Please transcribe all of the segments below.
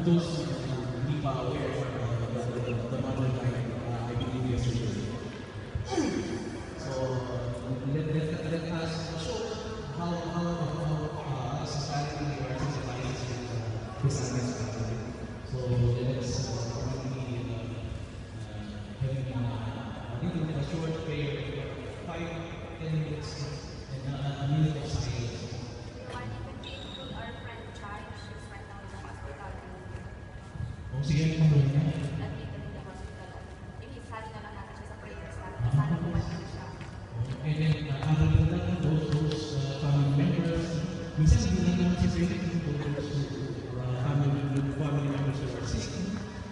those who hindi pa aware, the mother died, I believe yesterday. So let us show how society or sensitizes with sadness. So let's having a short prayer, 5-10 minutes, and a minute of silence. Our friend Chai, she's right now in the hospital. Kung sige ang pamilya niya. Admitted in the hospital. Ihishali na lang natin siya sa prayers natin. Sana pumatin siya. And then, other than that, those family members, minsan hindi lang naman si Felix, family members who are sick,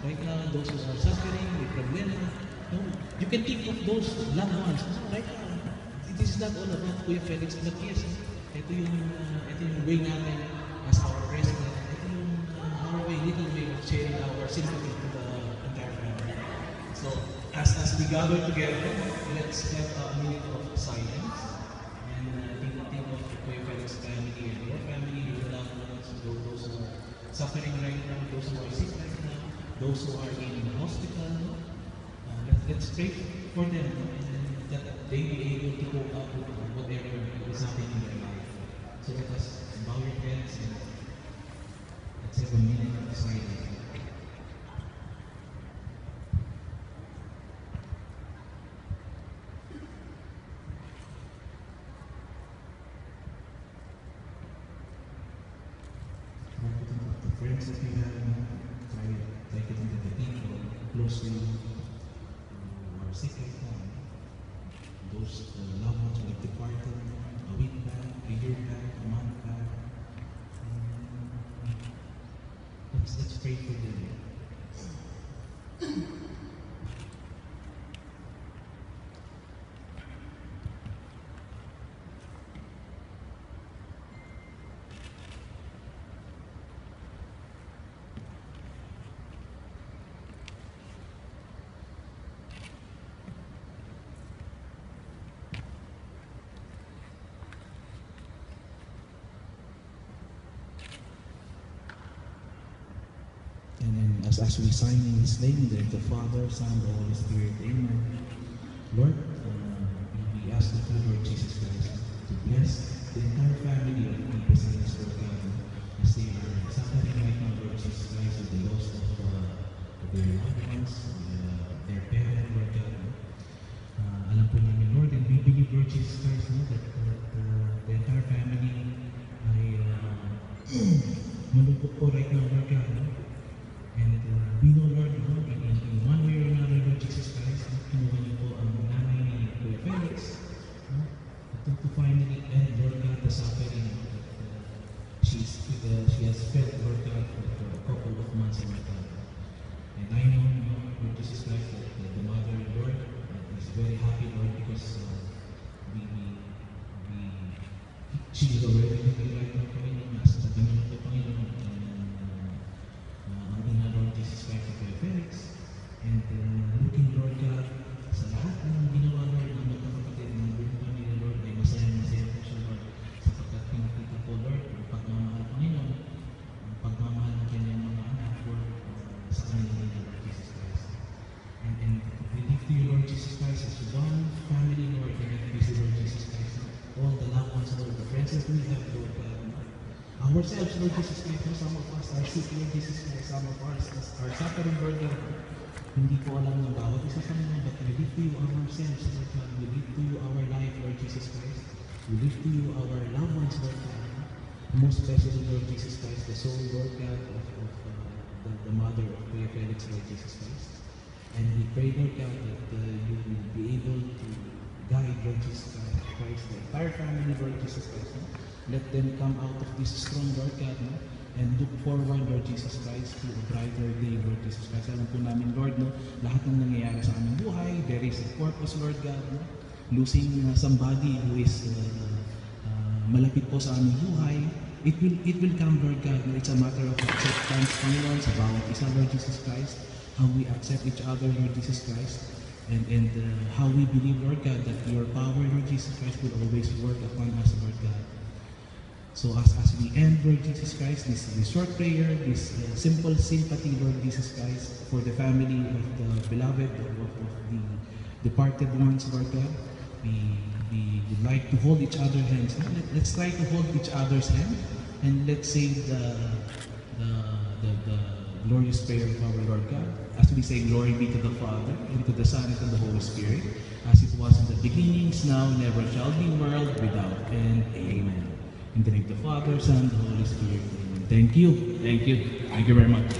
right now, those who are suffering, with problema. No, you can think of those loved ones. Right now, this is not all about Kuya Felix, but yes, ito yung way natin as our president, ito yung our way, little way of sharing our sympathy to the entire family. So, as we gather together, let's have a minute of silence and think of Kuya Felix family and your family, your loved ones, those who are suffering right now, those who are sick right now, those who are in the hospital. Let's pray for them and that they be able to cope up with whatever is happening in their life. So let us bow your heads and let's have a minute of silence. The friends that we have, try to think of the people close to you. Sick right now. Those loved ones who have departed a week back, a year back, a month back. Let's pray for them. And then as we sign in His name, in the name of the Father, Son, and the Holy Spirit, Amen. Lord, we ask the Lord Jesus Christ to bless the entire family of the Besayas Lord God, as they are suffering right now, Lord Jesus Christ, with the loss of their loved ones, their parents, Lord God. Alam po namin, Lord, and we believe, Lord Jesus Christ, that the entire family ay malungkot po right now, Lord God. And we know, Lord, in one way or another, Lord Jesus Christ, kinuha niyo po ang nanay ni Kuya Felix to finally end, Lord God, the suffering she has felt, Lord God, for a couple of months, Lord God. And I know, Lord Jesus Christ, that the mother, Lord, is very happy, Lord, because she is already right now, Panginoon, nasa tabi niyo po, Panginoon, Lord Jesus Christ of Kuya Felix, and looking, Lord God, sa lahat ng ginawa, Lord, ng mga kapatid ng buong pamilya, Lord, ay masaya po siya, Lord, sapagkat pinakita po, Lord, ang pagmamahal, Panginoon, ang pagmamahal ng kanyang mga anak, Lord, sa kanila, Lord Jesus Christ. And we lift to you, Lord Jesus Christ, as one family, Lord, and we see, Lord Jesus Christ, all the loved ones, Lord, the friends that we have, Lord God, ourselves, Lord Jesus Christ, some of us are sick, Lord Jesus Christ, some of us are suffering, Lord God. Hindi ko alam ng bawat isa sa mga, but we lift to you ourselves, Lord God. We lift to you our life, Lord Jesus Christ. We lift to you our loved ones, Lord God. Most especially, Lord Jesus Christ, the soul, Lord God, of the mother of Kuya Felix, Lord Jesus Christ. And we pray, Lord God, that you will be able to guide, Lord Jesus Christ, the entire family, Lord Jesus Christ. Let them come out of this strong, Lord God, and look forward, Lord Jesus Christ, to a brighter day, Lord Jesus Christ. Alam po namin, Lord, lahat ng nangyayari sa aming buhay, there is a purpose, Lord God. Losing somebody who is malapit po sa aming buhay, it will come, Lord God. It's a matter of acceptance, Panginoon, sa bawat isa, Lord Jesus Christ, how we accept each other, Lord Jesus Christ, and how we believe, Lord God, that your power, Lord Jesus Christ, will always work upon us, Lord God. So as we end, Lord Jesus Christ, this short prayer, this simple sympathy, Lord Jesus Christ, for the family of the beloved, of the departed ones, Lord God, we would like to hold each other's hands. Let's try to hold each other's hand, and let's say the glorious prayer of our Lord God, as we say, glory be to the Father, and to the Son, and to the Holy Spirit, as it was in the beginning, is now, never shall be, world without end. Amen. In the name of the Father, Son, and the Holy Spirit. Amen. Thank you. Thank you. Thank you very much.